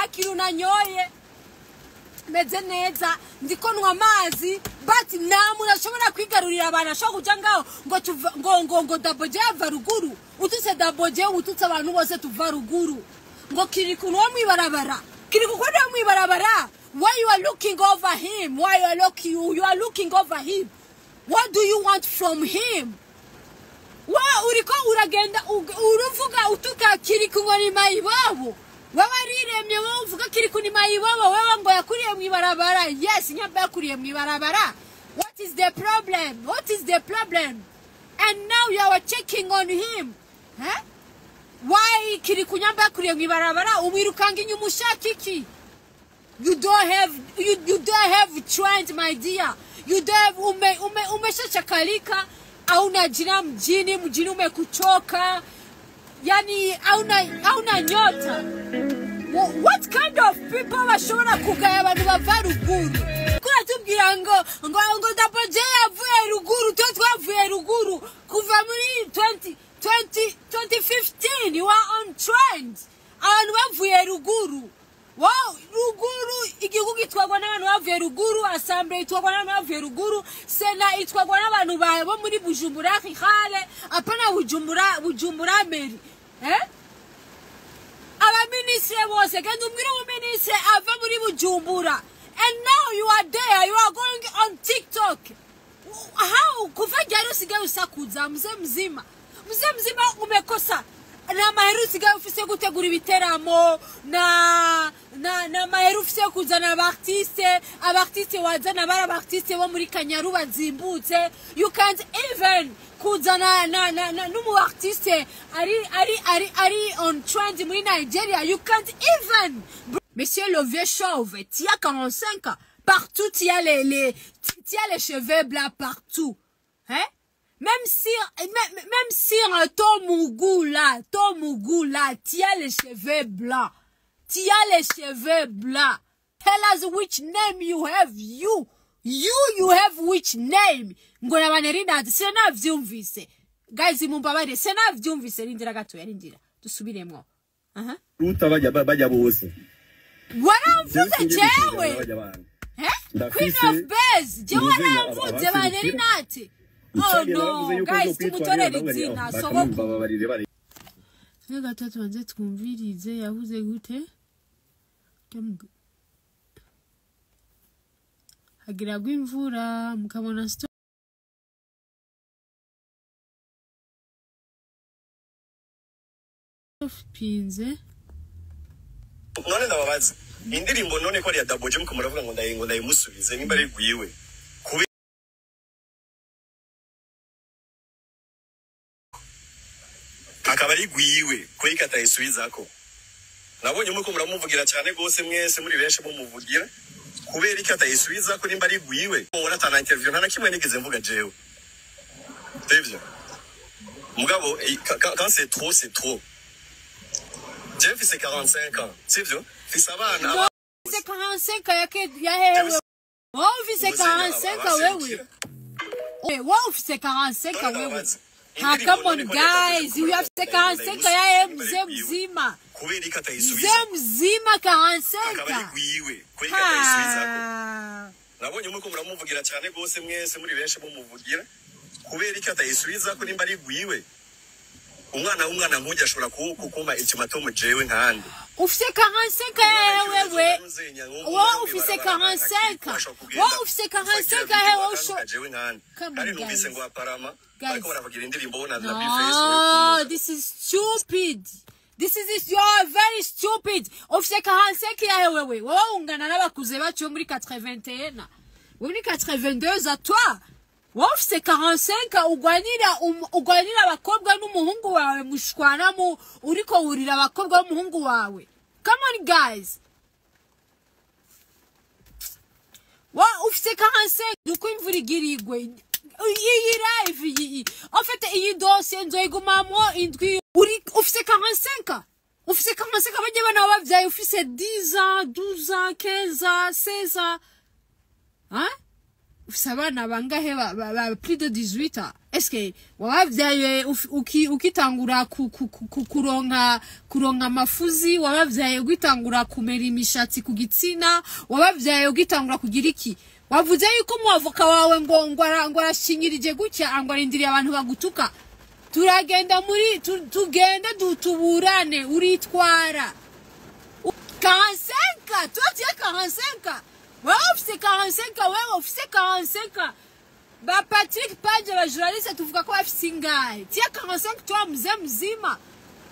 ntakiru nanyoye meze neza ndiko nwa amazi but namu nashobora kwigarurira abantu ashaka kuja ngaho ngo daboje ava ruguru utuse daboje ututse abantu bose tuva ruguru ngo Kirikou no mwibarabara Kirikou ko no mwibarabara. Why you are looking over him? Why you are looking over him? What do you want from him? Wa uriko uragenda uruvuga utuka Kirikou ngo ni mayiwabo. Wewe riremye wowe uvuga Kirikou ni mayiwabo wewe ngo yakuriye mwibarabara. Yes, nyamba yakuriye mwibarabara. What is the problem? What is the problem? And now you are checking on him. Huh? Why Kirikou nyamba yakuriye mwibarabara umwirukanga inyuma ushakiki? You don't have trend, my dear. You don't have umeshachakalika hauna jina mjini umekuchoka. Yani hauna nyota. What kind of people washobora kugaya abantu bava ruguru? Kuna tubwira ngo daboje yavuye ruguru twavuye ruguru kuva muri 2015. You are on trend. Abantu bavuye ruguru. Wow, ruguru igihugu itwagwa n'abantu bavuye ruguru, assembly itwagwa n'abantu bavuye ruguru, sena itwagwa n'abantu bo muri Bujumbura Khale, apana Bujumbura Meri. Aba ministre bose kandi umwira mu ministre ava muri Bujumbura. And now you are there, you are going on TikTok. How kuva jaro sigaye usakuza mzima umekosa. Na maheru sigaye ufise gutegura ibiteramo na maheru ufise kuzana abartiste wazana bara abartiste bo muri Kanyaru bazimbutse. You can't even kuzana numu artiste ari on trend muri Nigeria. You can't even. Monsieur le vieux chauve, tu as 45 ans. Partout tu as les cheveux blancs partout. Hein? Même si ton mougou là, tu as les cheveux blancs. Tu as les cheveux blancs. Tell us which name you have. You have which name? Ngona banerina sena vyumvise. Guys mumbabare sena vyumvise rindira gato yarindira. Dusubiremo. Bajya bose. Waramvuze jewe. Queen of Bears. Jewe waramvuze banerinati. Oh no, guys, tumutorere izina sogoko. Gatatu banze twumvirize yavuze gute? Hagira gwimvura mukabona pinze. None ndababaza. Indirimbo none ko ari ya daboje muko muravuga ngo ndayimusubize nimba ari gwiwe. Akabari gwiwe kuri katayisubizako. Nabonye muko muramuvugira cyane gose mwese muri benshi mumuvugira kubera ikatayisubizako nimba ari gwiwe. Mubona tana interview nta kimwe nigeze mvuga jewe. Devya. Mugabo quand c'est trop c'est trop. Jeff c'est 45 ans. C'est vrai? Fils abana. C'est 45 yake yahewe. Wow, c'est 45 wewe. Wow, c'est 45 wewe. Come on, guys, you have to 45 ya mzima. Mzima 45. Nabonye muko muramuvugira cyane gose mwese muri benshi mumuvugira kubera ikatayisubizako nimba ari gwiwe. Umwana nkujya ashobora kukuma ikimatomo jewe nkandi. Ufise 45 ya wewe. Wa ufise 45. Wa ufise 45 ya wewe jewe nkandi. Ari numvise ngo aparama. No, this is stupid. You are very stupid. Ufise 45 ya wewe. Wewe ungana n'abakuze bacu muri 81. Muri 82 za toi. Wewe ufise 45 ugwanira abakobwa n'umuhungu wawe mushwana mu uriko wurira abakobwa n'umuhungu wawe. Come on, guys. Wewe ufise 45 duko imvura igirigwe. Iyi live en fait iyi dossier nzoyigumamwo indwi uri ufise 45 bajye bana bavyaye ufise 10 ans 12 ans 15 ans 16 ans hein ufise abana bangahe ba plus de 18 ans? Est-ce que wabavyaye ukitangura kuronka amafuzi, wabavyaye ugitangura kumera imishatsi ku gitsina, wabavyaye ugitangura kugira iki? Wavuze yuko umuavoka wawe ngo arashinyirije gutya ngo arindiriye abantu bagutuka. Turagenda muri tugende dutuburane uritwara 45, toi tu es 45. Ouais, c'est 45, ouais, c'est 45. Ba Patrick Page, la journaliste, tu vois quoi, singai. Tu es 45, toi, mzemzima.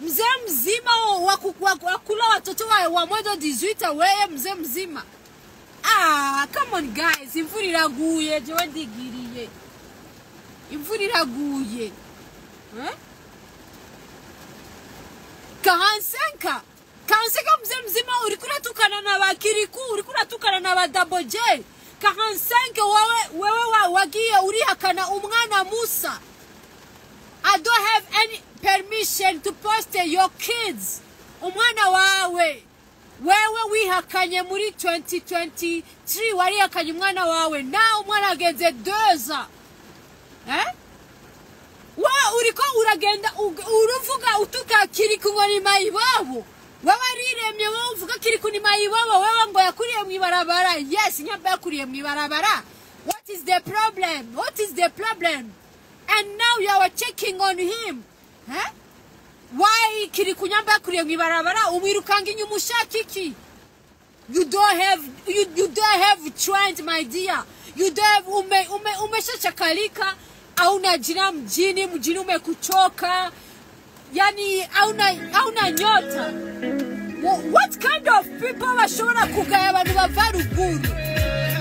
Mzemzima, wakula watoto wa moins de 18, ouais, mzemzima. Ah, come on, guys. Imvura iraguye, jewe ndigiriye. Imvura iraguye. Hein? 45. Kanseka mzemzima urikura tukana na ba Kirikou, urikura tukana na ba Double J. 45 wewe wagiye urihakana umwana Musa. I don't have any permission to post your kids. Umwana wawe. Wewe wihakanye muri 2023 warihakanye umwana wawe. Na umwana ageze 2 ans. Wa uriko uragenda uruvuga utuka Kirikou ngo ni mayiwabo. Wewe riremye wowe uvuga Kirikou ni mayiwabo, wewe ngo yakuriye mwibarabara. Yes, nyamba yakuriye mwibarabara. What is the problem? What is the problem? And now you are checking on him. Why Kirikou nyamba yakuriye mwibarabara umwirukanga inyuma ushaka iki? You don't have trend, my dear. You don't have umeshachakalika au najira mjini umekuchoka. Yani hauna nyota. What kind of people bashobora kugaya abantu bava ruguru?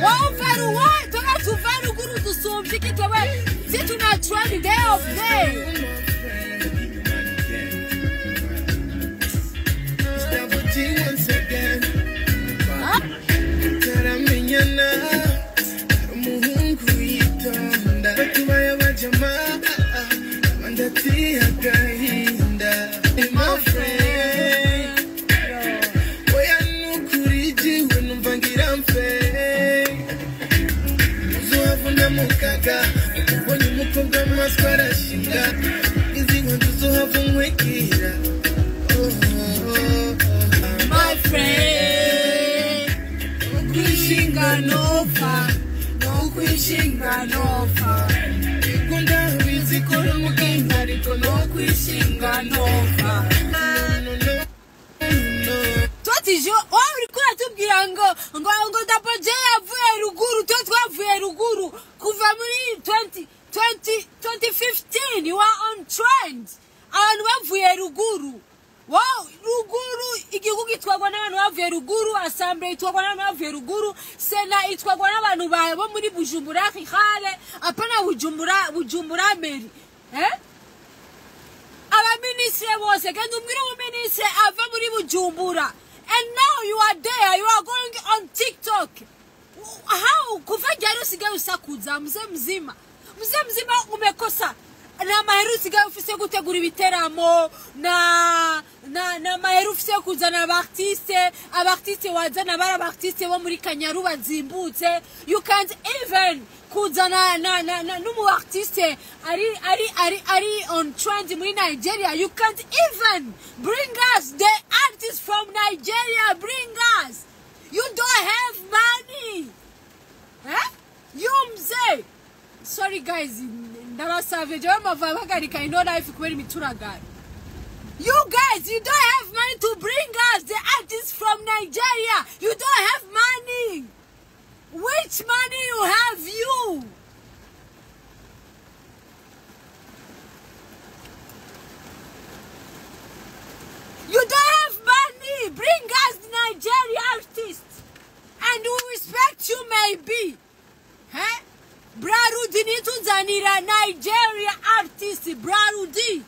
Wao varu wa toka tuva ruguru tusumvike twe zitu na trend day of day. My friend, kwishinga nova. Ikunda bizikora mugenga ariko no kwishinga nova. Tatijo, urikura tubwira ngo Double J yavuye ruguru, twavuye ruguru kuva muri 2015. You are on trend. Abantu bavuye ruguru. Wow, ruguru igihugu gitwagwa n'abantu bavuye ruguru, assembly itwagwa n'abantu bavuye ruguru, sena itwagwa n'abantu bo muri Bujumbura Khale, apana Bujumbura Meri. Aba ministre bose kandi umwira mu ministre ava muri Bujumbura. And now you are there, you are going on TikTok. How kuva jaro sigaye usakuza mzemzima umekosa na maheru sigaye ufise gutegura ibiteramo na maheru ufise kuzana abartiste wazana bara artiste bo muri Kanyaru bazimbutse. You can't even kuzana numu artiste ari on trend muri Nigeria. You can't even bring us the artists from Nigeria. Bring us. You don't have money. You mzee. Sorry guys, ndabasavye jewe mavabagarika ino life kweli mituraga. You guys, you don't have money to bring us the artists from Nigeria. You don't have money. Which money you have you? You don't have money. Bring us the Nigeria artists. And we respect you maybe. Brarudi nituzanira Nigeria artist Brarudi.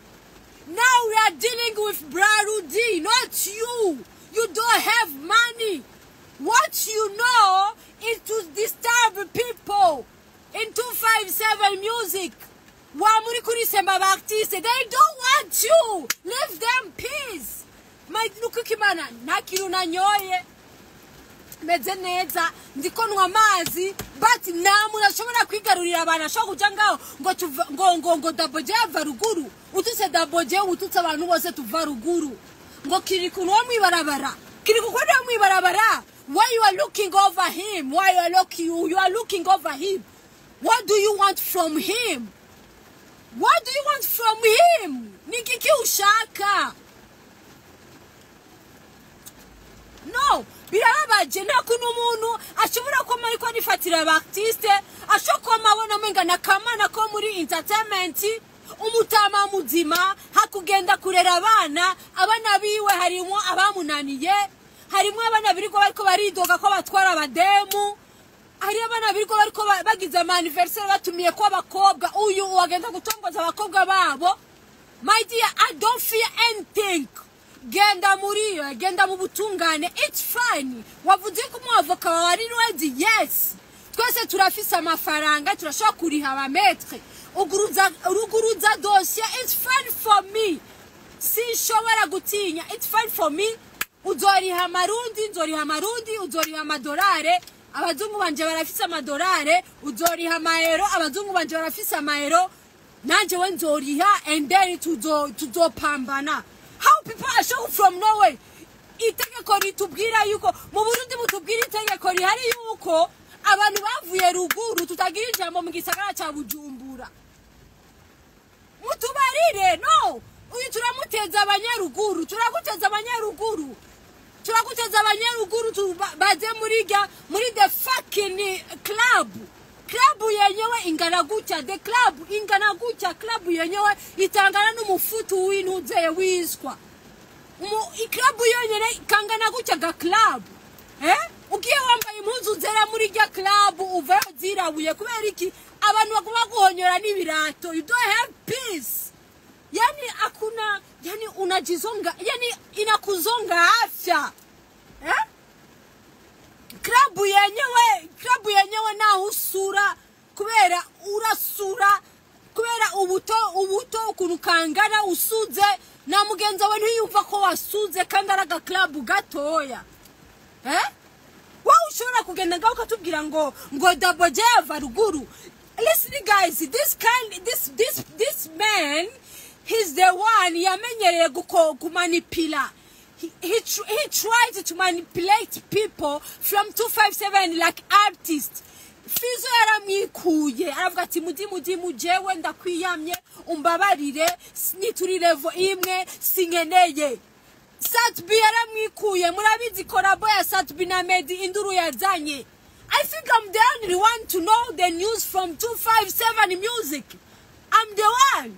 Now we are dealing with Brarudi, not you. You don't have money. What you know is to disturb people in 257 music. Wamuri kurisemba artist. They don't want you. Leave them peace. My nukukimana nakiru na nyoye. meze neza ndiko nwa amazi but namuna ashobora kwigarurira abantu ashobora kuja ngaho ngo daboje ava ruguru utuse daboje ututse abantu bose tuva ruguru ngo Kirikou no mwibarabara Kirikou ko no mwibarabara. Why you are looking over him? Why you are looking over him? What do you want from him? What do you want from him? Nikiki ushaka. No, birababaje nakuno umuntu ashobora koma ariko nifatira abartiste ashokoma abona menga nakamana ko muri entertainment umutama muzima hakugenda kurera abana biwe harimo abamunaniye harimo abana biriko bariko baridoga ko batwara abademu hari abana biriko bariko bagize anniversaire batumiye ko abakobwa uyu wagenda gutomboza abakobwa babo. My dear, I don't fear anything. Genda muriyo, genda mu butungane, it's fine. Wavuze ko umwavoka wari ready, yes. Twese turafise amafaranga, turashobora kuriha abametre. Uruguruza dossier, it's fine for me. Sinshobora gutinya, it's fine for me. Uzoriha amarundi, uzoriha amadolare. Abazungu banje barafise amadolare, uzoriha amaero, abazungu banje barafise amaero. Nanje wenzoriha and then tuzopambana. How people are shown from Norway? Itegeko ritubwira yuko mu Burundi mutubwira itegeko rihari yuko abantu bavuye ruguru tutagira ijambo mu gisagara ca Bujumbura. Mutubarire no. Uyu turamuteza abanyaruguru, turaguteza abanyaruguru baze muri the fucking club. Club yenyewe ingana gutya, the club ingana gutya, club yenyewe itangana n'umufutu w'intuze wiswa. Club yenyewe ikangana gutya ga club. Ugiye wambaye impuzu zera muri rya club uvayo zirabuye kubera iki abantu baguma guhonyora n'ibirato. You don't have peace. Yani akuna, yani unajizonga, yani inakuzonga afya. Club yenyewe na usura kubera urasura kubera ubuto ukunukangana usuze na mugenza we ntiyumva ko wasuze kandi araga club gatoya. Wa ushobora kugenda ngaho katubwira ngo daboje ava ruguru. Listen guys, this man, he's the one yamenyereye kumanipula. He tried to manipulate people from 257 like artists. Fizo yaramwikuye aravuga ati mudimu jewe ndakwiyamye umbabarire nituri level imwe singeneye. Satbi yaramwikuye murabizi korabo ya Satbi na Medi induru yazanye. I think I'm the only one to know the news from 257 music. I'm the one.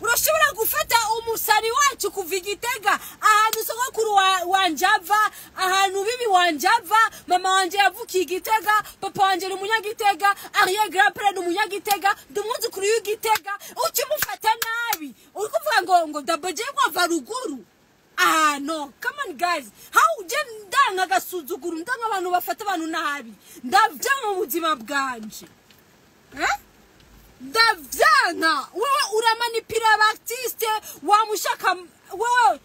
Urashobora gufata umusari wacu kuvigitega ahantu sogokuru wanjava ahantu bibi wanjava mama wanje yavukiye Gitega papa wanje n'umunyagitega Harahiye grandpère n'umunyagitega ndumuzukuru y'Igitega ukimufata nabi uri kuvuga ngo daboje kwava ruguru. No, come on guys, how ndanga gasuzuguru ndanga abantu bafata abantu nabi ndavya mu buzima bwanje. Davana, wewe uramanipira abartiste wamushaka wewe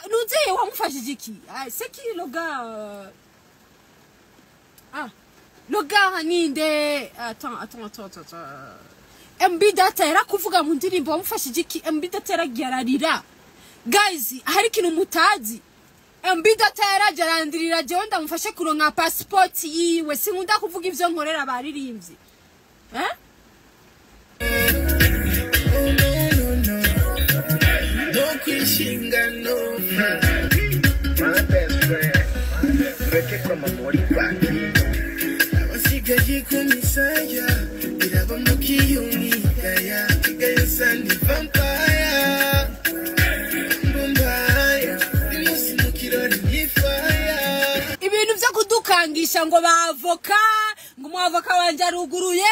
nuziye wamufashije iki? C'est qui le gars? Le gars ninde? Attends. MB Data era kuvuga mu ndirimbo wamufashije iki? MB Data yararira. Guys, hari kintu mutazi. MB Data yararandirira je ndamufashe kuronka passport yiwe. Sinkunda kuvuga ivyo nkorera baririmbyi. No. My best friend, working from a body back. I was sick of you, Kumisaya. Did I want to kill you? Nikaya, Nikaya, Sandy Vampire. Bumbaya, the most Mukiro, fire. Ibintu vya kudukangisha ngo bavoka ngo mwavoka wanje aruguruye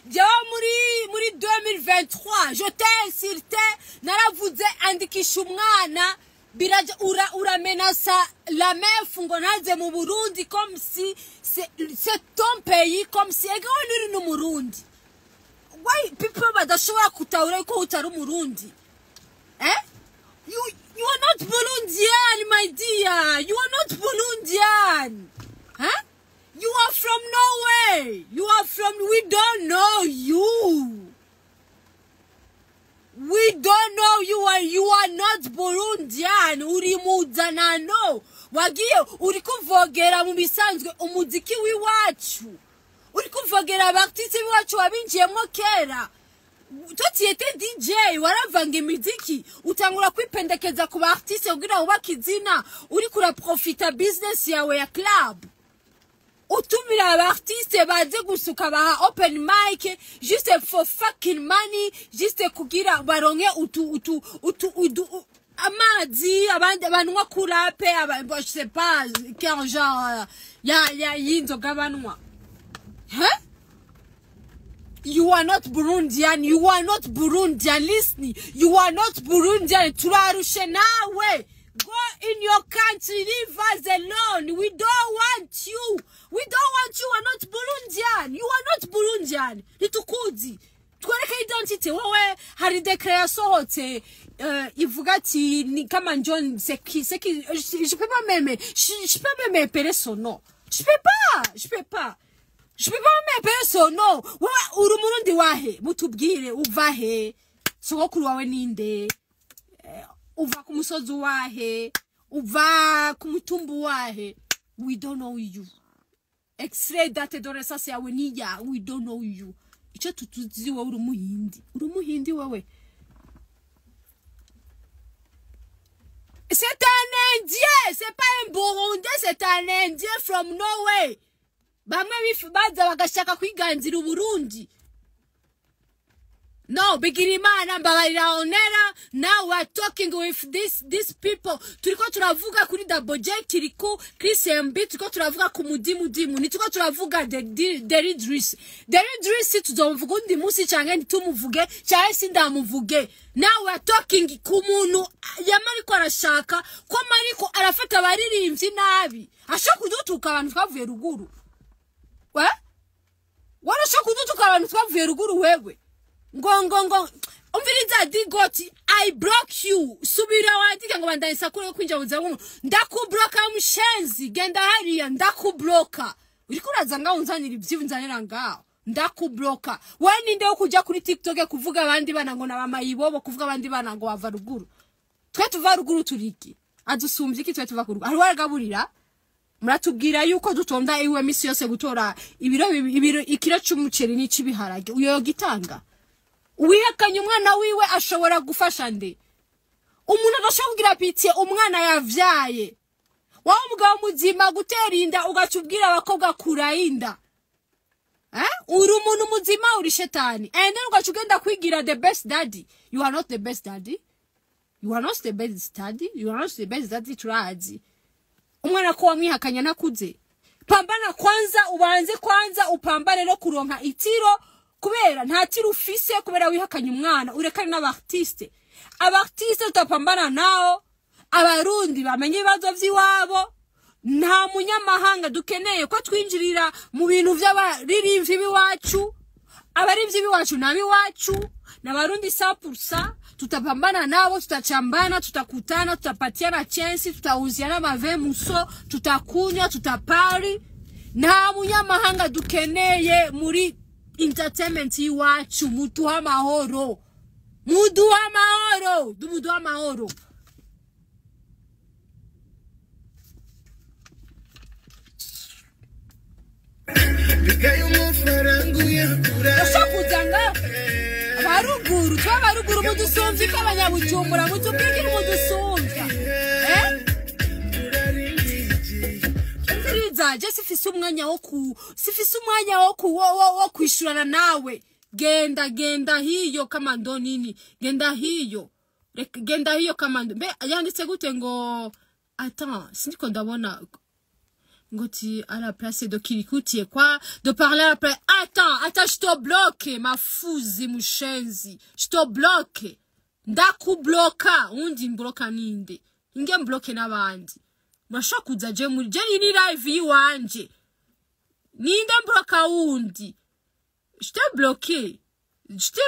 je muri 2023 je t'insulte naravuze andikisha umwana biraje uramenasa la meuf ngo naze mu Burundi comme si c'est ton pays comme si ego uri no Murundi. Why people badashobora kutaura ko utari Murundi? You are not Burundian, my dear. You are not Burundian. we don't know you. We don't know you, and you are not Burundian. Uri muzanano. Wagiye uri kuvogera mu bisanzwe umuziki w'iwacu. Uri kuvogera abartiste b'iwacu wabinjiyemo kera. Totiyete DJ waravanga imiziki utangura kwipendekeza ku artiste kugira ubaka izina uri kura profita business yawe ya club. Utumira abartiste baze gusuka baha open mic just for fucking money, just kugira baronke utu amazi abandi banwa kurape je sais pas quel genre ya yinzoga banwa. Huh? You are not Burundian. You are not Burundian. Listen, you are not Burundian. Turarushe nawe. Go in your country. Leave us alone. We don't want you. We don't want you. You are not Burundian. You are not Burundian. Litukuzi. Twereke identity. Wewe hari declare sohote. Ivuga ati ni kama John seki je peux pas m'aimer. Je peux pas m'aimer son nom. Je peux pas. Je peux pas m'appeler son nom. Uri murundi wahe mutubwire uvahe sogokuru wawe ninde uva ku musozi wahe uva ku mutumbu wahe. We don't know you. X-ray date de resasi yawe niya. We don't know you. Ico tutuzi wewe uri umuhindi wewe. C'est un Indien, c'est pas un Burundais, c'est un Indien from Norway. Bamwe bifubaza bagashaka kwiganzira Burundi. No, Bigirimana mbabarira onera. Now we are talking with these people. Turiko turavuga kuri Double J Kirikou, Chris MB, turiko turavuga ku mudimu. Nituko turavuga Deridris. Deridris tuzovuga undi musi canke ntitumuvuge, cyane sindamuvuge. Now we are talking ku muntu yamariko arashaka ko mariko arafata abaririmbyi nabi. Ashaka kudutuka abantu twavuye ruguru. Warashaka kudutuka abantu twavuye ruguru wewe. Ngo umviriza digoti I block you. Subira wandike ngo bandanisa kuri kwinja muzamu. Ndakubloka mushenzi. Genda hariya ndakubloka. Uriko uraza ngaho unzanira ivyivunzanira ngaho. Ndakubloka. Wewe ninde wo kuja kuri TikTok kuvuga abandi bana ngo nabamayibobo kuvuga abandi bana ngo bava ruguru. Twe tuva ruguru turiki. Adusumbye iki twe tuva ku ruguru. Ari waragaburira. Muratubwira yuko dutonda iwe misi yose gutora ibiro ikiro cy'umuceri n'icibiharage uyo gitanga. Wihakanye umwana wiwe ashobora gufasha nde? Umuntu adashobora pitiye umwana yavyaye. Wa mugabo muzima guterinda ugacubwira abakobwa kurayinda. Uri umuntu muzima uri shetani. And then ugacugenda kwigira the best daddy. You are not the best daddy. You are not the best daddy. You are not the best daddy turazi. Umwana ko wamwihakanya nakuze. Pambana kwanza ubanze kwanza upambane no kuronka itiro kubera nta tiro ufise kubera wihakanya umwana urekane n'abartiste. Abartiste utapambana nao abarundi bamenye ibibazo vy'iwabo. Nta munyamahanga dukeneye ko twinjirira mu bintu by'abaririmbyi biwacu. Abaririmbyi biwacu nabi wacu n'abarundi 100%. Tutapambana nao, tutachambana, tutakutana, tutapatiana chance, tutauziana mave muso, tutakunywa, tutapari. Nta munyamahanga dukeneye muri entertainment iwacu. Muduha amahoro. Muduha amahoro. Muduha amahoro. Yashakuzanga baruguru twabaruguru mudusomvye kabanyabujumbura mutubwire mudusomvya Nziriza je sifise umwanya wo kwishurana nawe. Genda hiyo kamando nini. Genda hiyo kamando. Be yanditse gute ngo attends sindiko ndabona ngoti à la place de Kirikou tie quoi de parler après. Attends je te bloque ma fuzi mushenzi. Je te bloque. Ndakubloka undi mbloka ninde. Inge mbloke nabandi. Mashakuza je muri je ni live yiwanje. Ninde mbloka undi. Je te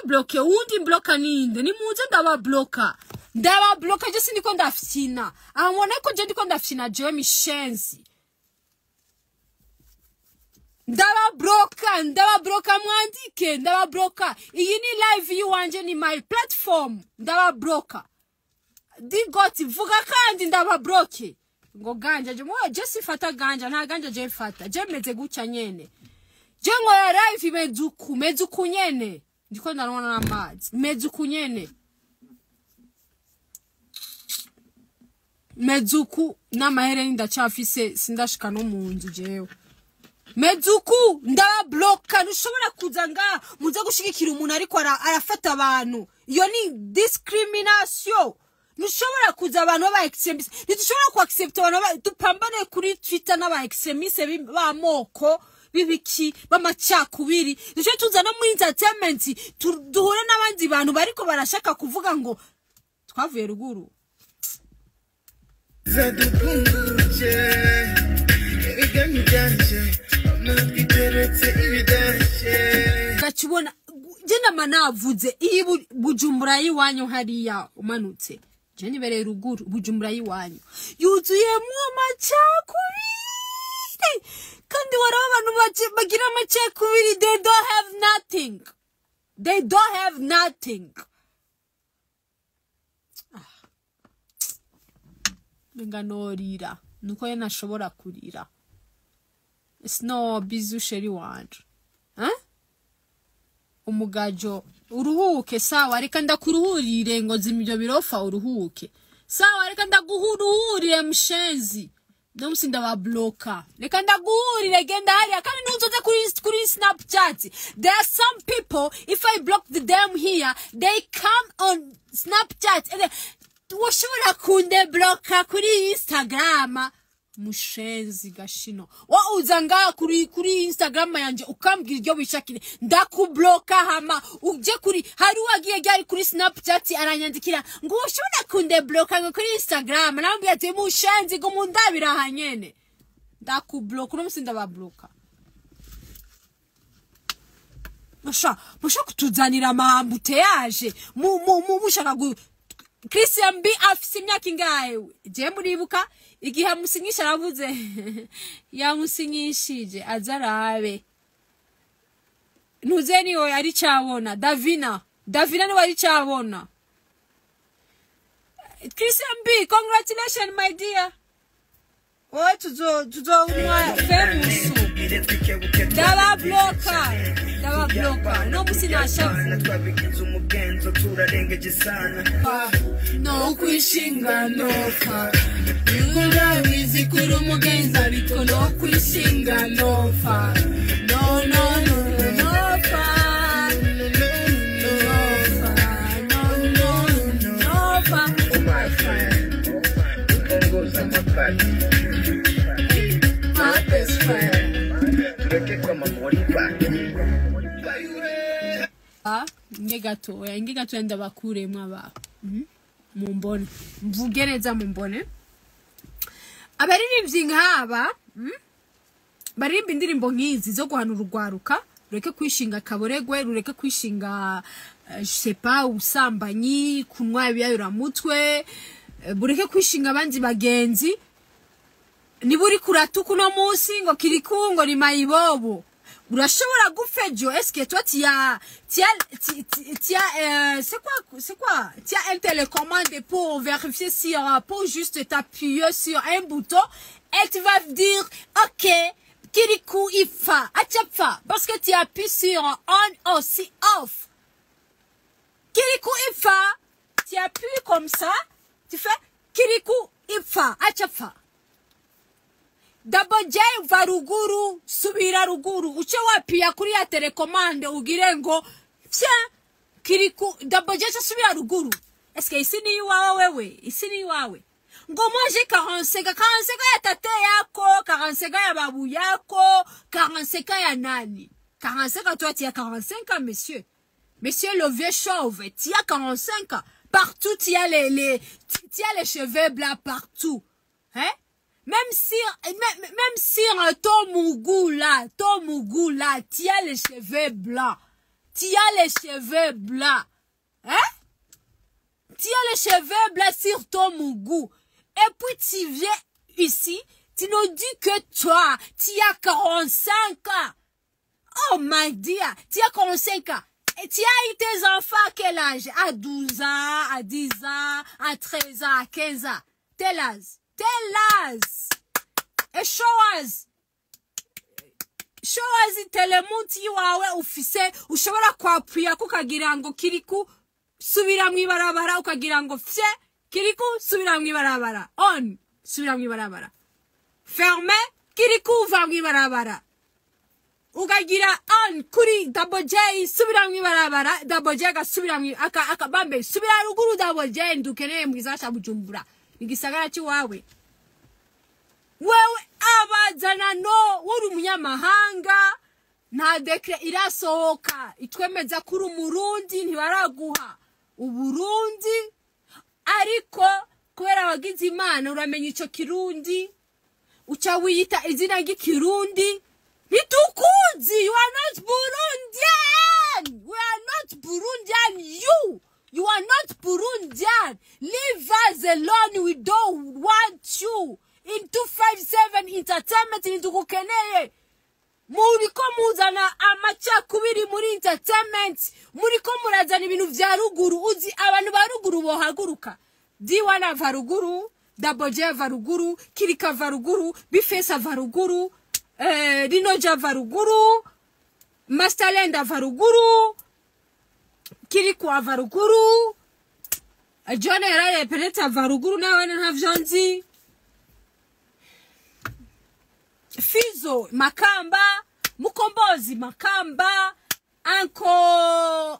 bloqué undi mbloka ninde. Ni muze ndababloka je sindiko ndafina. Amona ko je ndiko ndafina je mishenzi. ndababloka mwandike, ndababloka. Iyi ni live yiwanje ni my platform, ndababloka. Digoti vuga kandi ndababloke. Ngo ganja je sifata ganja, nta ganja je fata. Je meze guca nyene. Je nkora live mezuku nyene. Ndiko ndarona n'amazi. Mezuku nyene. Mezuku n'amahereni ndacafise sindashika no mu nzu jewe. Mezuku ndababloka, ntushobora kuza nga muze gushigikira umuntu ariko arafata abantu. Iyo ni discrimination. Ntushobora kuza abantu baba extremist. Ntushobora ku accept abantu dupambane kuri Twitter n'aba extremist b'amoko bibiki b'amacakubiri. Ntushobora tuza no mu entertainment duhure n'abandi bantu bariko barashaka kuvuga ngo twavuye ruguru. Zadupunguje ibigami byanje amabiteretse ibidashe gacubona je namanavuze iyi Bujumbura yiwanyu hariya umanutse je nibereye ruguru Bujumbura yiwanyu yuzuyemo amacakubiri kandi waraba abantu bagira amacakubiri. They don't have nothing. Nganorira nuko ye nashobora kurira. Snow bizu sheri wanje. Umugajo uruhuke sawa, reka ndakuruhurire ngo zimibyo birofa uruhuke. Sawa, reka ndaguhururire mshenzi. Nomusi ndababloka. Reka ndaguhurire genda hariya kandi ntuzoze kuri Snapchat. There are some people, if I block them here, they come on Snapchat and washobora kundebloka kuri Instagram. Mushenzi gashino wa uzanga kuri Instagram yanje ukambwira iryo bishakire ndakubloka hama uje kuri hari wagiye gari kuri Snapchat aranyandikira ngo ushobora kundebloka ngo kuri Instagram nambye ati mushenzi ngo mundabira hanyene ndakubloka no musinda babloka. Musha kutuzanira amambute yaje mushaka Christian B afise imyaka ingahe je muribuka igihe amusinyisha aravuze yamusinyishije azarabe ntuzeni yo yari cyabona Davina ni wari cyabona. Christian B, congratulations my dear. Oye tuzo famous ndababloka no musinasha natwabigize umugenzo turarengeje sana no kwishinga nofa urabizi kuri umugenzo ariko no kwishinga nofa no nofa oh my friend ukongoza mapati my best friend tureke kwa mamori baki inge gato ndabakuremwa aba mumbone mvugereza mumbone abaririmbyi nkaba barimba indirimbo nkizi zo guhanura urwaruka rureke kwishinga kaboregwe rureke kwishinga je sais pas usambanyi kunwa ibiyayura mutwe bureke kwishinga abandi bagenzi niburi kuratuku no munsi ngo Kirikou ngo ni mayibobo urashobora gufejo. Est-ce que toi c'est quoi tu as un télécommande pour vérifier pour juste t'appuyer sur un bouton et tu vas dire OK Kirikou il fa atchapfa parce que tu appuies sur on aussi off. Kirikou il fa tu appuies comme ça tu fais Kirikou il fa atchapfa. Double J va ruguru subira ruguru uche wapia kuri ya telecommande ugire ngo tiens Kirikou Double J subira ruguru. Est-ce que ici ni wawe wewe ici ni wawe ngo moi 45 ya tate yako 45 ya babu yako 45 ya nani 45 toi tu as 45 monsieur le vieux chauve tu as 45 partout tu as les cheveux blancs partout hein. Même si ton mougou là, tu as les cheveux blancs. Hein? Tu as les cheveux blancs sur ton mougou. Et puis tu viens ici, Tu ne dis que toi, tu as 45 ans. Oh my dear, tu as 45 ans. Et tu as eu tes enfants à quel âge? À 12 ans, à 10 ans, à 13 ans, à 15 ans. Tel âge. Et show us telemuti wawe ufise ushobora kwapuya kukagira ngo Kirikou subira mwibarabara ukagira ngo fye Kirikou subira mwibarabara on subira mwibarabara ferme Kirikou va mwibarabara ukagira on kuri Double J subira mwibarabara Double J gasubira akabambe subira ruguru Double J ndukeneye mwizacha Bujumbura igisagara ci wawe wewe abazana no wuri umunyamahanga nta dekre irasohoka itwemeza kuri umurundi ntibaraguha uburundi ariko kubera wagize Imana uramenya ico kirundi uca wiyita izina ry'ikirundi bitukuzi. You are not Burundian. We are not Burundian. You are not Burundian. Leave us alone. We don't want you. In 257 entertainment nitukukeneye. Muriko muzana amacakubiri muri entertainment. Muriko murazana ibintu vya ruguru. Uzi abantu ba ruguru bohaguruka. D1 ava ruguru, Double J ava ruguru, Kirikou ava ruguru, Bifesa ava ruguru, Rinoja ava ruguru, Masterland ava ruguru, Kirikou ava ruguru, John Harahiye Peneta ava ruguru nawe ntavyonzi. Fizo Makamba, Mukombozi Makamba, Anko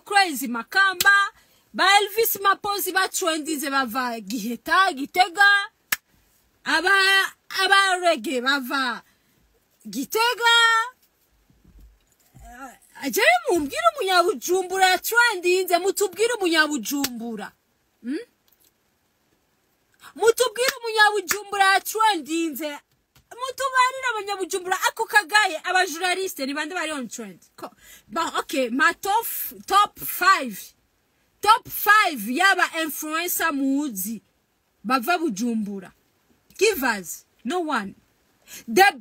Crazy Makamba, ba Elvis Mapozi ba trendize bava Giheta Gitega, aba reggae bava Gitega. Ajere mumbwire umunyabujumbura trendinze mutubwire umunyabujumbura. Mutubwire umunyabujumbura trendinze. Mutubarira abanyabujumbura ako kagaye abajournaliste ni bande bari on trend. Bon, okay, my top 5. Top 5 yaba influencer muzi bava Bujumbura. Give us no one. The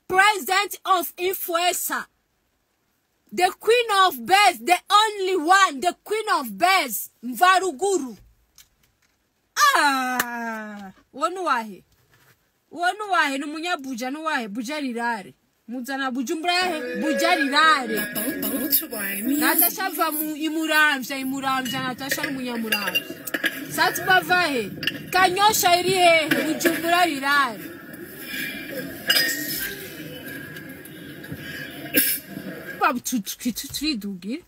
president of influencer. The queen of best, the only one, the queen of best, Mvaruguru. Wonu wahe numunya buja no wahe buja rirare. Muzana Bujumbura yahe buja rirare. Natasha va mu imuramvya Natasha n'umunyamuramvya. Sati bavahe Kanyosha iri he Bujumbura rirare. Babu tutridugire.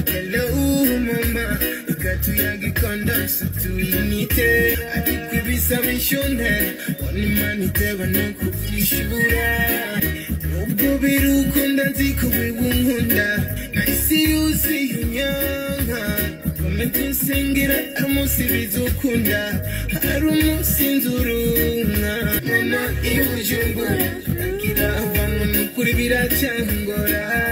Hello, mama. Ikatuyagi condoms tuinite. Adikwibisa mishone. Oni maniteba no kufishura. Nubwo birukunda nziko wiwunkunda. Naisi yusi yunyanga. Kometusingira amusi bizukunda. Harumusi nzurunga. Mama ibujumbura. Akira avanu nukuri birachangora.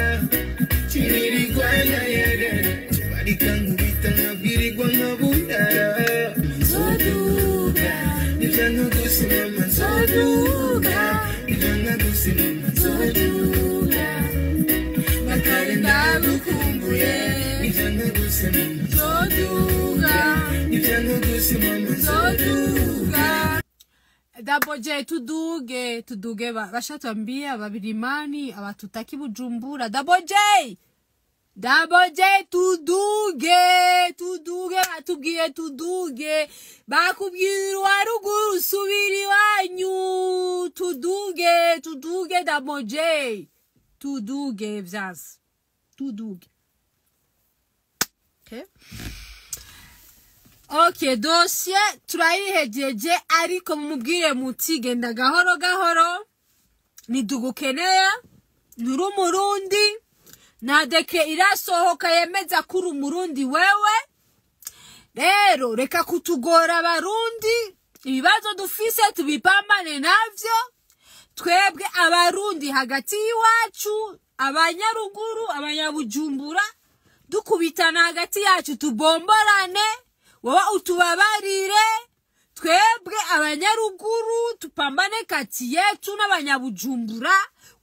Chinirirwanya yere Chibarika nkubita nkabwirirwa nkabundara Nzoduga Nivyanka gusa mama nzoduga Nivyanka gusa mama nzoduga Bakare ndagukumbuye Nivyanka gusa mama nzoduga Nivyanka gusa mama nzoduga. Double J tuduge bashatambia babirimani abatutaki Bujumbura. Double J tuduge batubwiye tuduge bakubwira ruguru subiri wanyu tuduge Double J tuduge vyas tuduge. Okay, dossier turayihejeje ariko mumubwire muti genda gahoro nidugukeneye nturi umurundi nta dekre irasohoka yemeza kuri umurundi wewe rero reka kutugora abarundi ibibazo dufise tubipambane navyo twebwe abarundi hagati y'iwacu abanyaruguru abanyabujumbura dukubitana hagati yacu tubomborane wowe utubabarire twebwe abanyaruguru tupambane kati yetu n'abanyabujumbura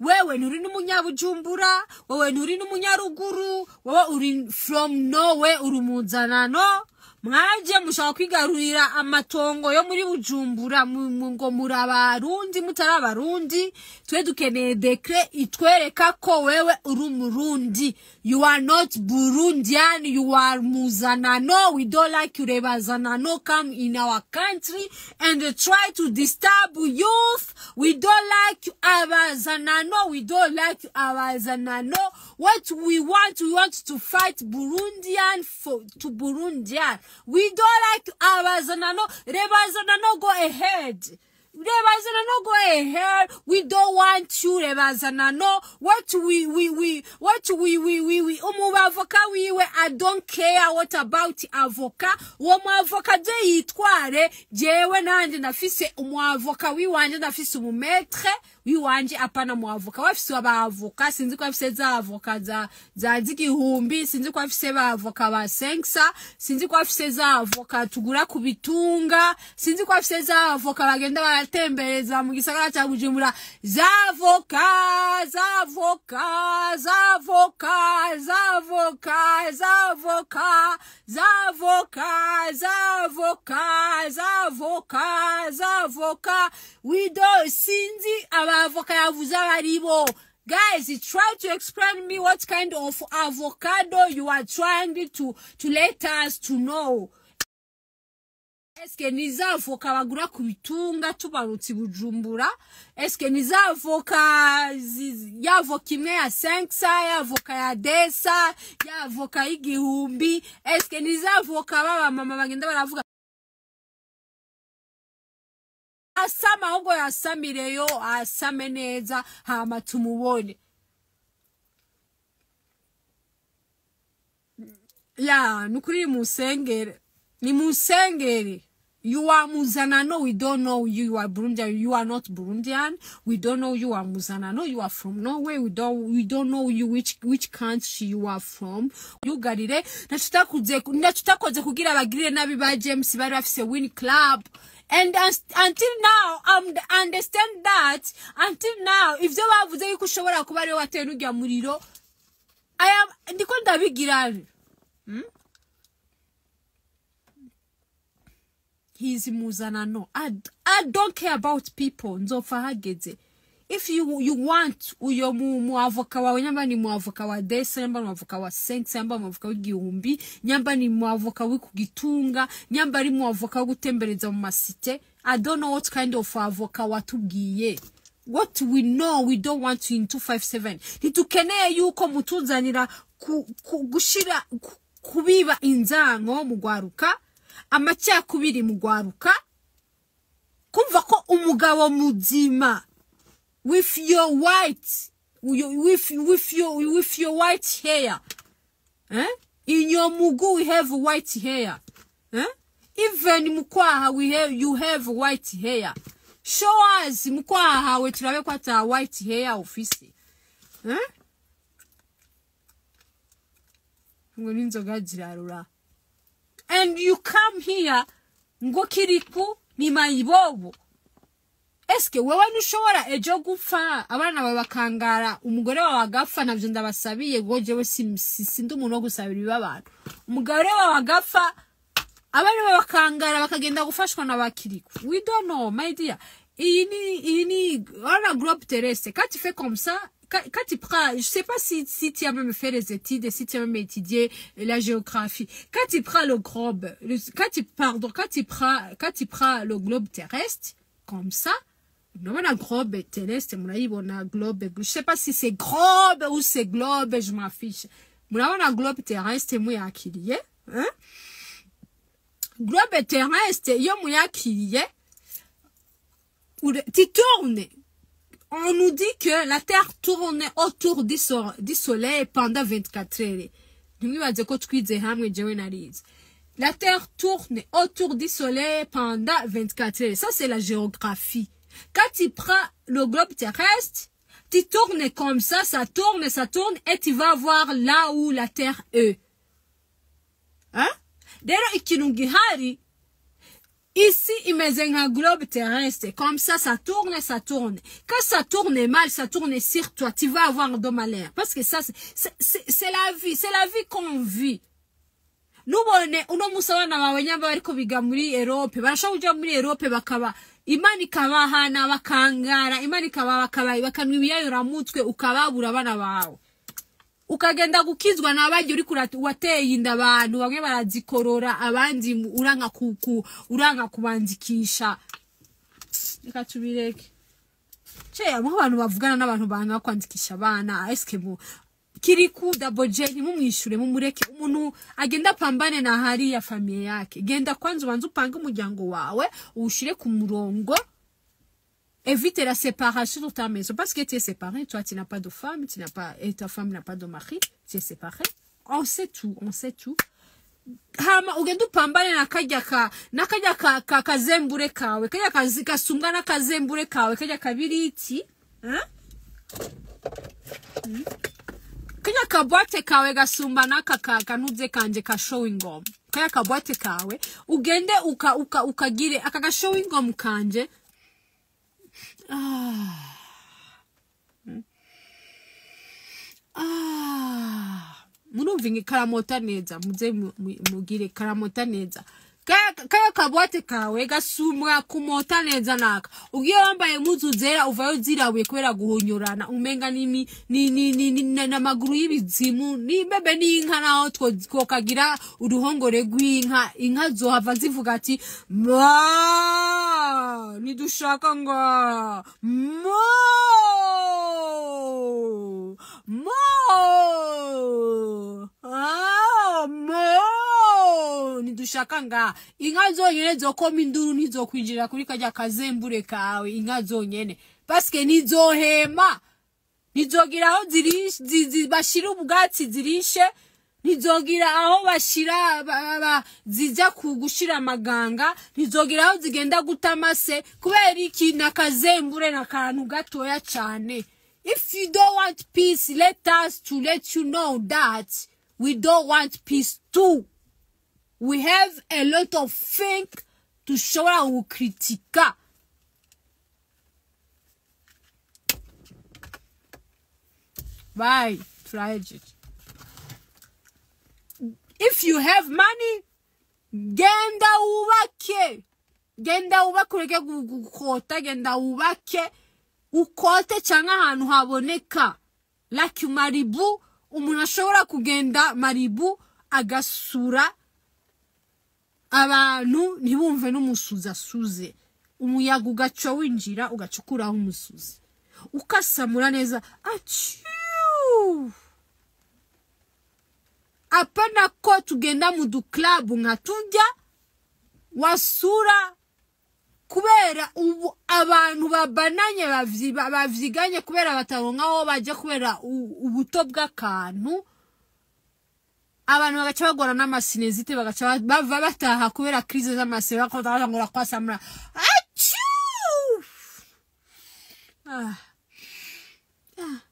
wewe nturi n'umunyabujumbura wewe nturi n'umunyaruguru wewe uri from nowhere uri muzanano mwaje mushaka kwigarurira amatongo yo muri Bujumbura ngo muri abarundi mutari abarundi twe dukeneye dekre itwereka ko wewe uri umurundi you are not Burundian you are muzanano we don't like you rebazanano come in our country and try to disturb youth we don't like you abazanano we don't like you abazanano what we want to fight Burundian to Burundian. We don't like abazanano. Rebazanano, go ahead. Rebazanano, go ahead. We don't want you, Rebazanano. What we avoka wiwe, I don't care what about avoka. Avoka de yitware, jewe nanje nafise avoka wiwanje nafise umumetre. Wiwanje apana muavoka wafise abavoka sinzi ko afise za avoka za zigihumbi sinzi ko afise ba avoka ba 500 sinzi ko afise za avoka tugura kubitunga sinzi ko afise za avoka bagenda baratembereza mu gisagara cya Bujumbura za avoka we don't sinzi avoka yavuze abaribo guys try to explain me what kind of avocado you are trying to let us to know eske niza avoka bagura kubitunga tubarutse Bujumbura eske niza avoka yavoka imwe ya 500 yavoka ya 10 yavoka y'igihumbi eske niza avoka baba mama bagenda baravuga asama ahubwo yasamireyo asame neza hama tumubone ya nukuri musengere ni musengere you are Muzanano we don't know you are Burundian you are not Burundian we don't know you are Muzanano you are from Norway we don't know you which country you are from you garire natutakoze kugira abagirire nabi ba James bari bafise win club. And until now, understand that, until now, if they wavuze yuko ushobora kuba ari wateye n'ujya muriro, ndiko ndabigirana. He's Muzanano. I don't care about people. Nzofa hageze. If you want uyo muavoka wawe nyamba ni muavoka wa 10 nyamba muavoka wa 5 nyamba muavoka w'igihumbi nyamba ni muavoka w'ikugitunga nyamba ari muavoka wo gutembereza mu masite I don't know what kind of avoka watubwiye what we know we don't want to in 257 nitukeneye yuko mutuzanira gushira kubiba inzango mu gwaruka amacyakubiri mu gwaruka kumva ko umugabo muzima with your white with your white hair in your mugu we have white hair even mukwaha you have white hair show us mukwaha we turabe kwata white hair office ngo ninzoga jirarura and you come here ngo Kirikou ni mayibobo eske wewe nushobora ejo gupfa abana babakangara umugore wawe agafa navyo ndabasabiye gojewe sindi umuntu wo gusabira ibabantu umugore wawe agafa abana babakangara bakagenda gufashwa na bakiriku we don't know my dear ini on globe terrestre quand tu fais comme ça quand tu prends je sais pas si tu as même fait les études si tu as même étudié la géographie quand tu prends le globe quand tu prends le globe terrestre comme ça non mais la globe terrestre murayibona globe je sais pas si c'est globe ou c'est globe je m'en fiche murabona globe terrestre muyakiriye globe terrestre yo muyakiriye tu tournes on nous dit que la terre tourne autour du soleil pendant 24 heures. La terre tourne autour du soleil pendant 24 heures. Ça, c'est la géographie. Quand tu prends le globe terrestre, tu tournes comme ça tourne, et tu vas voir là où la terre est. Hein? D'ailleurs, ikinungihari, ici, imeze un globe terrestre. Comme ça tourne. Quand ça tourne mal, ça tourne sur toi, tu vas avoir de malheur. Parce que ça, c'est la vie. C'est la vie qu'on vit. Nous, uno musabana b'abanyamba bariko biga muri Europe, barashaka kuja muri Europe bakaba Imani kabahana bakangara, Imani kabakabaye bakanwa ibiyayura mutwe ukababura abana bawe. Ukagenda gukizwa nabaje uri wateye inda abantu bamwe barazikorora abandi uranga kubanzikisha. Reka tubireke. Amo abantu bavugana n'abantu banga kwandikisha abana eske mu Kirikou daboje nimumwishure mumureke umuntu agenda pambane na hari ya famille yake. Genda kwanza ubanze upange umuryango wawe ushire ku murongo. Évite la séparation de ta maison parce que tu es séparé, toi tu n'as pas de femme, tu n'as pas et ta femme n'a pas de mari, tu es séparé. On sait tout. Hama ugenda upambane nakajya kazembure kawe, kajya kazikasumga nakazembure kawe, kajya kabiriti, kajya kabwate kawe gasumba kanuze kanje ka showing ngom. Kajya kabwate kawe ugende ukagire aka showing ngom kanje. Munumvinge karamota neza muze mugire karamota neza kaya kabwate kawe gasumwa kumota neza naka ugiye wambaye muzu zera uvayo zirabuye kubera guhonyorana umenga ni namaguru y'ibizimu ni bebe n'inka naho twokagira uruhongore rw'inka inka zohava zivuga ati ma nidushaka nga nidushaka nga inka zonyene zokoma induru nizokwinjira kuri kajya kazembure kawe inka zonyene paske nizohema nizogira aho bashira ubwatsi zirishe nizogira aho bashira zijya kugushira amaganga nizogira aho zigenda gutamase kubera iki nakazembure nakantu gatoya cyane. If you don't want peace, let us to let you know that we don't want peace too. We have a lot of things to show our critica. Bye, tragic. If you have money, genda ubake. Genda ubake ureke gukota, genda ubake. Ukote cyangwa ahantu haboneka like Maribu umuntu ashobora kugenda Maribu agasura abantu ntibumve n'umusuza suze umuyaga ugaca winjira ugacukuraho umusuzi ukasamura neza achiu apana ko tugenda mu du club nka tujya wasura kubera ubu abantu babananye bavyiganye kubera bataronka aho baje kubera ubuto bw'akantu abantu bagaca bagora n'amasinezite bagaca bava bataha kubera crise z'amase bakoza ngora kwasamura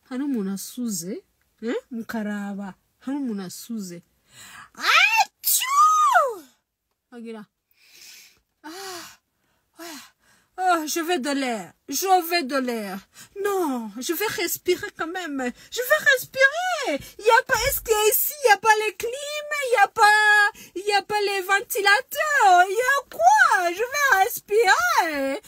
hano umuntu asuze mukaraba hano umuntu asuze agira oh, je veux de l'air. Non, je vais respirer quand même. Je vais respirer. Il y a pas, est-ce que ici, il y a pas les clim, il y a pas les ventilateurs. Il y a quoi? Je vais respirer.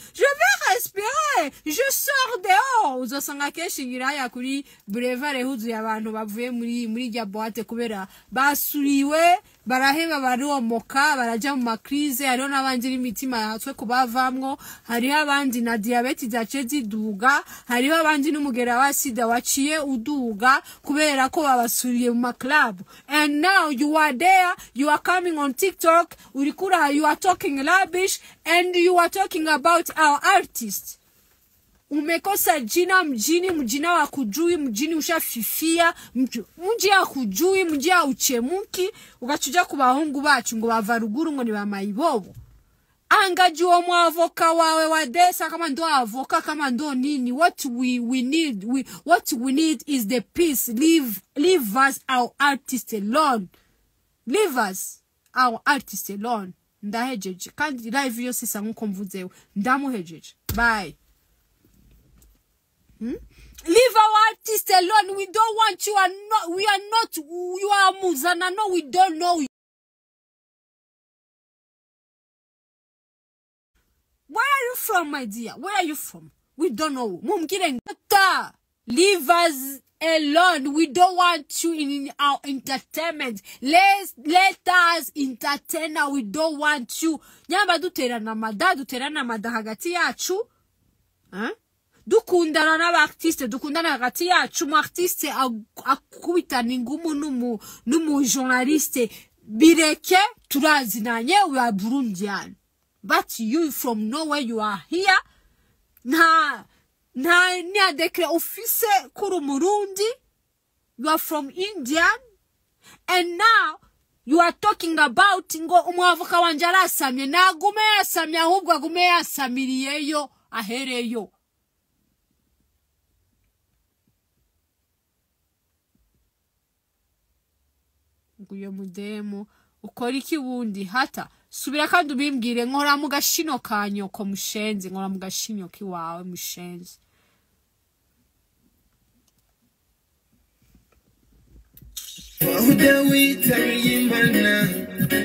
Je sors dehors. Uzosanga keshi ngiraya kuri boulevard huzu y'abantu bavuye muri ya boîte kubera basuriwe baraheba baromoka baraja mu makrize hariho n'abandi imitima yatwe kubavamwo hariho abandi na diabete zace ziduga hariho abandi n'umugera wa sida waciye uduga kubera ko babasuriye mu club. And now you are there, you are coming on TikTok, you are talking rubbish and you are talking about our artists. umekosa jina mjini, mjina wa kujui, mjini ushafifia, mji ya kujui, mji ya uchemuki, ugachuja ku bahungu bacu ngo bava ruguru ngo ni ba mayibobo. Angaji uwo mwavoka wawe wa desa kama ndo avoka kama ndo nini. What we need is the peace. Leave us our artist alone. Leave us our artist alone. Ndahejeje kandi live yo sisa nkuko mvuzewe. Ndamuhejeje. Bye. Leave our artist alone. We don't want you. We are not. You are Muzana. No, we don't know you. Where are you from, my dear? Where are you from? We don't know. Leave us alone. We don't want you in our entertainment. Let us entertain. We don't want you. Nyamba duterana mada hagati yacu. Dukundana n'abartiste, dukundana hagati yacu. Mu artiste akubita ningumu numu journaliste. Bireke turazinanye, we are Burundian. But you from nowhere, you are here. Nia dekre office kuru Murundi. You are from Indian. And now, you are talking about ngo umwavoka wanjara asamye. Na gume asamye ahubwo gume asamiriyeyo ahereyo. Nguyo mudemo. Ukora iki wundi hata. Subira kandi ubimbwire nkora mu gashino kanyo ko mushenze nkora mu gashinyo kiwawe mushenze. Wahuda witabiye Imana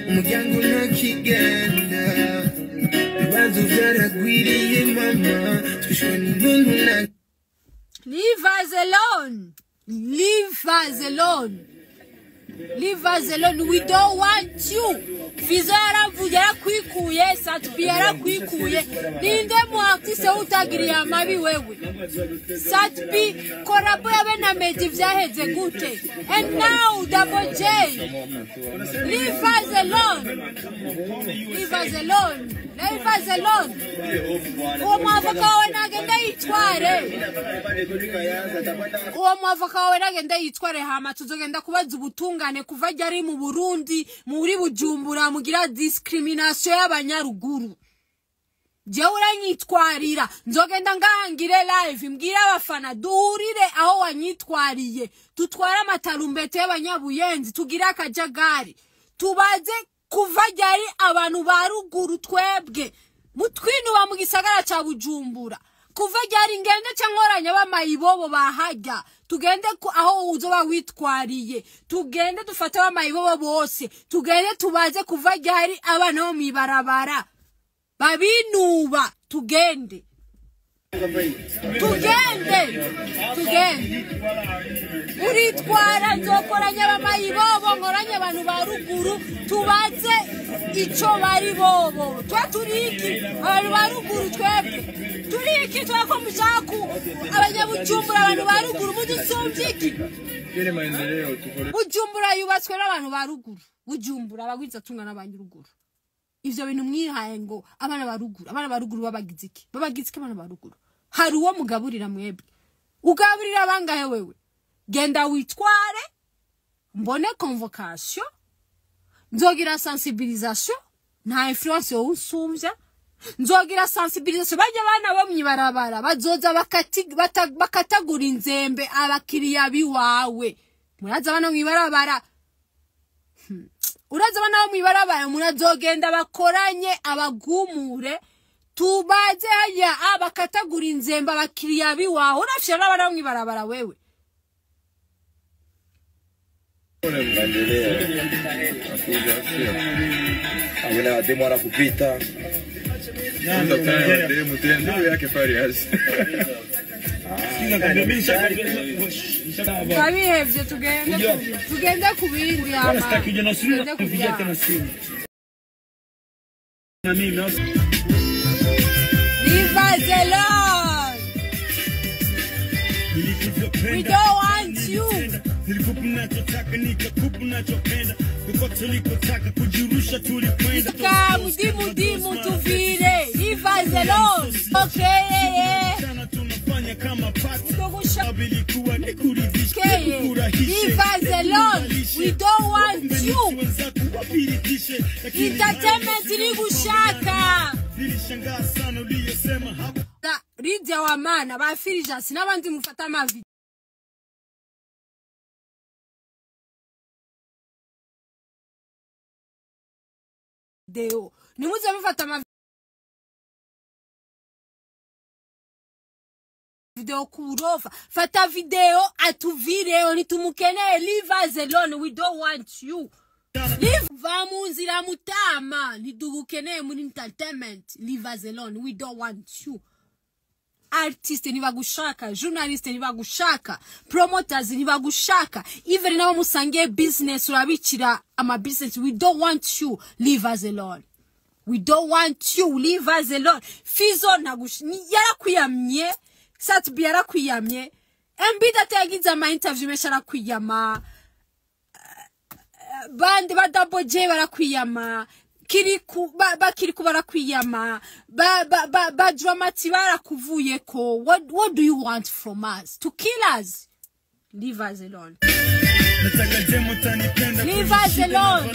umuryango ntakigenda ibibazo byaragwiriye mama twishwe n'intuntu na Leave us alone. Leave us alone. Leave us alone. We don't want you. Fizara vujara kwikuye, satbiara kwikuye. Ninde mu artiste utagiriye amabi wewe. Satbi korabo yabe na medi vyaheze gute. And now Double J. Leave us alone. Leave us alone. Leave us alone. Uwo mwavoka wawe nagenda yitware. Uwo mwavoka wawe nagenda yitware hama tuzogenda kubaza ubutungane kuva ryari mu Burundi muri Bujumbura mugira discrimination y'abanyaruguru. Je uranyitwarira nzogenda ngahangire live mbwira abafana duhurire aho wanyitwariye tutwara amatarumbete y'abanyabuyenzi tugira akajagari tubaze kuva ryari abantu baruguru twebwe mutwinuba mu gisagara ca Bujumbura kuva ryari ngende cankoranya bamayibobo bahajya tugende aho uzoba witwariye tugende dufate bamayibobo bose tugende tubaze kuva ryari abana bo mibarabara babinuba tugende uritwara nzokoranya bamayibobo nkoranya abantu baruguru tubaze ico bari bobo twaturiki abantu baruguru twebwe turiki twako mujaku abanyabujumbura abantu baruguru mudusumbyiki Bujumbura yubatswe n'abantu baruguru Bujumbura abagwiza tunga n'abanyuruguru ivyo bintu mwihaye ngo abana baruguru babagiziki abana baruguru hari uwo mugaburira mwebwe ugaburira abangahe wewe genda witware mbone convocation nzogira sensibilisation nta influence yo usumvya nzogira sensibilisation bajya abana bo mwibarabara bazoza bakatagura inzembe abakiriya biwawe muraza abana mwibarabara uraza abana bo mwibarabara murazogenda bakoranye abagumure tubaze haya abakatagura inzembe abakiriya biwawe urafisha n'abana bo mwibarabara wewe Amena demora kupita. Ndio mtendo yake Farias. Kabihevye tugende kubindi ama. Leave us alone. We don't want you. Mika mudimu tuvire. Leave us alone. Okay. kama pati abilikuwa ni Okay, kuridhisha leave us alone. We don't want you. Entertainment ni gushaka. Nilishangaa sana uliyosema hapo. Rijya wa mana ba Fulgence n'abandi mufata ama video. Nimuze mufata ama video kurofa. Fata video atuvire nitumukene. Leave us alone. We don't want you. Leave vamunzira mutama nidugukene muri entertainment. Leave us alone. We don't want you. Artist ni bagushaka, journalist ni bagushaka, promoters ni bagushaka, even nabo musangiye business urabikira ama business. We don't want you. Leave us alone. We don't want you. Leave us alone. Fizo yarakwiyamye, Satbi yarakwiyamye, Mbida tagize ama interview meshara kwiyama, bande ba Double J barakwiyama, Kirikou barakwiyama, ba Dramati barakuvuyeko. What do you want from us? To kill us? Leave us alone. Leave us alone.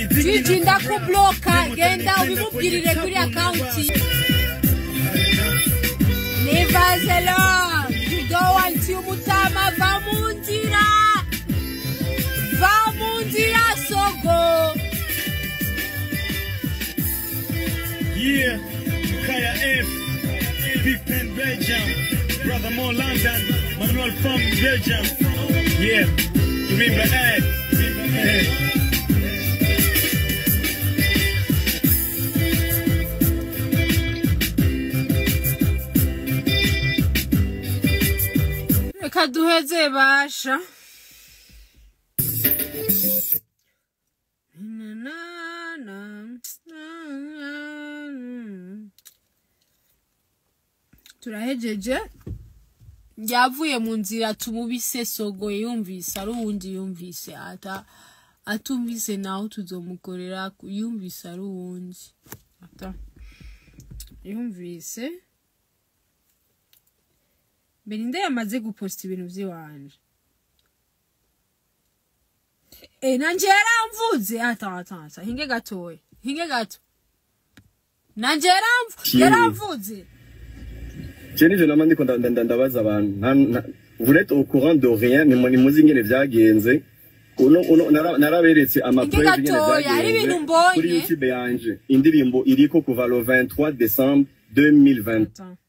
Twitchinda kubloka genda ubimubwirire kuri account. Leave us alone. We don't want you mutama vamundira. Vamundira sogo. Yeah, Kaya F, Big Pen Belgium, Brother Mo London, Manuel from Belgium. Yeah, remember that. Reka duheze basha. Turahejeje. Yavuye mu nzira tumubise sogo yumvise ari uwundi yumvise atumvise naho tuzomukorera yumvise ari uwundi yumvise Belinda yamaze guposta ibintu by'iwanje nanje yaramvuze ata hinge gato nanje yaramvuze Jenny je namandi ko ndabaza abantu vous êtes au courant de rien ni muzi ngene vyagenze naraberetse ama preuve ngene vyagenze kuri YouTube yanje indirimbo iriko kuva le 23 décembre 2020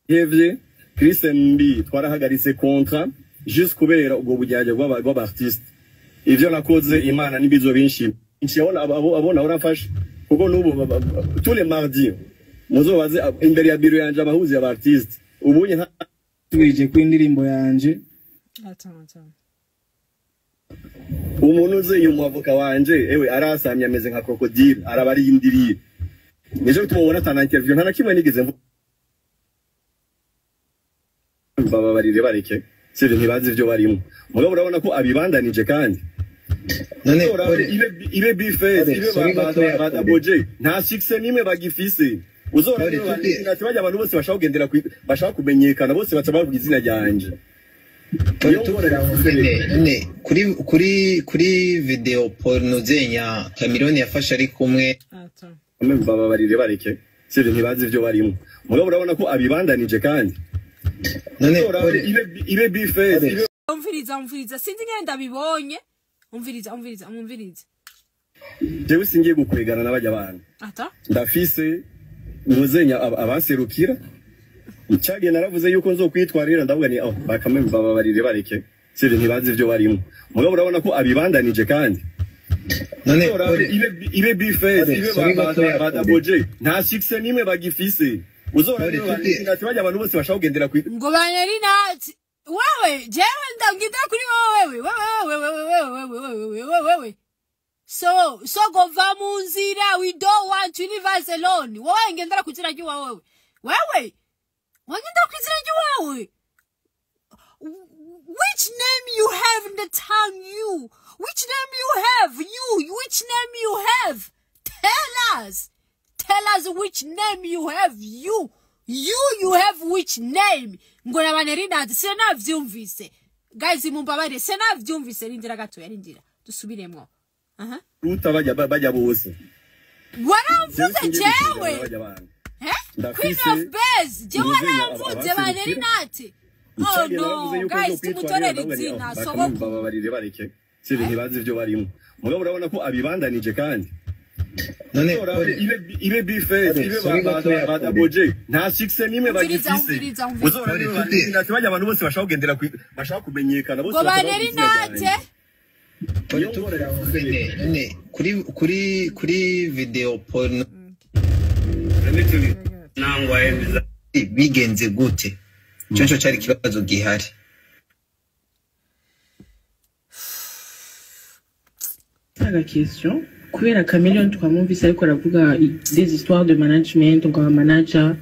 Hevye Chris MB twarahagaritse contrat juste kubera ubwo bujyaje bw'abartiste ivyo nakoze Imana nibizo byinshi abona urafasha kuko nubu tous les mardis muzobaze imbere ya biro yanje abahuzi y'abartiste ubunye twije ku indirimbo yanje umuntu uze y'umwavoka wanje ewe arasamye ameze nka crocodile arabari indiriye nijo tumubona tana interview nta nakimwe nigeze baba barire bareke sivyo ntibazi ivyo barimo mugabo urabona ko abibandanije kandi none ibe bifeze ibe ba Double J nta success nimwe bagifise uzora natibaje abantu bose bashaka kugendera bashaka kumenyekana bose bacabavuga izina ryanje kuri video porno zenya Cameron yafashe ari kumwe baba barire bareke sivyo ntibazi ivyo barimo mugabo urabona ko abibandanije kandi none ibe bifeze umviriza sinzi ngenda bibonye umviriza jewe singiye gukwegana n'abajya abantu ndafise muzenya abaserukira icyagiye naravuze yuko nzokwitwarira ndavuga ni bakamwe baba barire bareke sivyo ntibazi ivyo barimo mugabo urabona ko abibandanije kandi none ibe bifeze ibe ba Double J nta success nimwe bagifise uzora natibaje abantu bose bashaka kugendera ngo banyari nati wewe jewe ndangida kuri wewe so go vamunzira. We don't want to leave us alone. Wewe ngendera kuzira jyu wewe wangendera kuzira jyu wewe. Which name you have in the tongue? Which name you have? Which name you have? Tell us which name you have. You have which name? Ngo nabaneri nati sinavyumvise. Guys mumbabare sinavyumvise rindira gato yarindira. Dusubiremwo. Bajya bose. Waramvuze jewe. Queen of Bears. Jewe waramvuze baneri nati. Oh no, guys tumutorere izina soboku. Babarire bareke. Siri ntibazi ivyo barimo. Mugabo urabona ko abibandanije kandi. None ibe bife ibe badaboje nta 6 nimwe bagifise. Uzobona abantu bose bashaka kugendera bashaka kumenyekana bose. Ngo baneri nate. Kuri video porno nangwa embiza bigenze gute? Cyo cyari kibazo gihari. La question, kubera Chameleone twamumvise ariko aravuga des histoires de management, donc un manager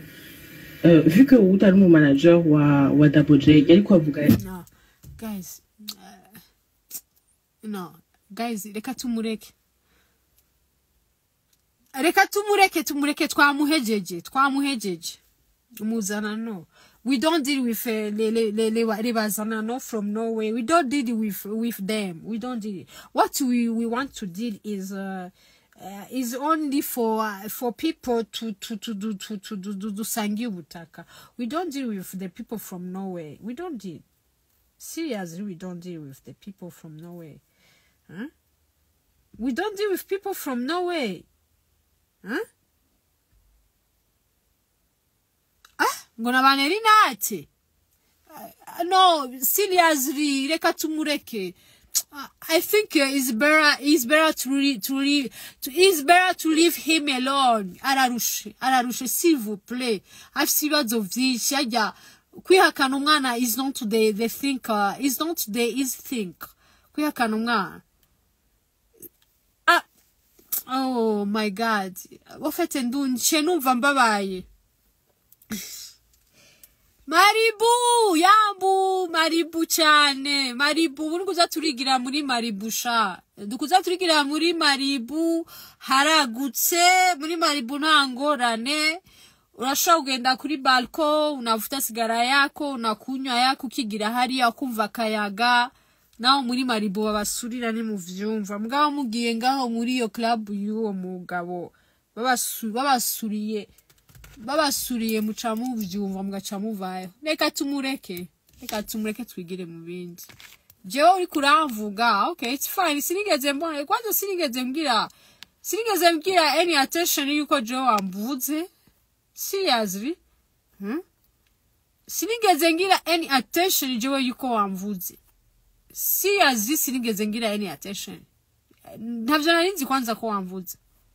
vu que utari mu manager wa Double J ariko avuga no guys reka tumureke twamuhejeje umuzana no. We don't deal with no from Norway. We don't deal with them. We don't deal. What we want to deal is only for people to do sangi Gutuka. We don't deal with the people from Norway. We don't deal. Seriously, we don't deal with the people from Norway. Huh? We don't deal with people from Norway. Huh? Ngona baneri nati. No, seriously, reka tumureke. I think it's better to leave him alone. Ararushe, s'il vous plaît. I've seen words of this. Yaja, kwihakana umwana is not the thinker. Is not the is think. Kwihakana umwana. Oh my God. Wafete ndunche numva mbabaye. Maribu cyane. Maribu nukuza turigira muri Maribu sha. Dukuza turigira muri Maribu haragutse muri Maribu ntangorane. Urashobora kugenda kuri balcon unavuta sigara yako unakunywa yako ukigira hariya ukumva akayaga. Naho muri Maribu babasurira ni mu vyumva. Mugabo mugiye ngaho muri iyo club y'uwo mugabo babasuriye muca mu vyumva mugaca muvayo. Reka tumureke twigire mu bindi. Jewe uri kuramvuga, okay, it's fine. Sinigeze mbwira any attention yuko Joe amvuze. Seriously? Sinigeze ngira any attention Joe yuko wamvuze. Seriously, sinigeze ngira any attention. Ntavyo narinzi kwanza ko wamvuze.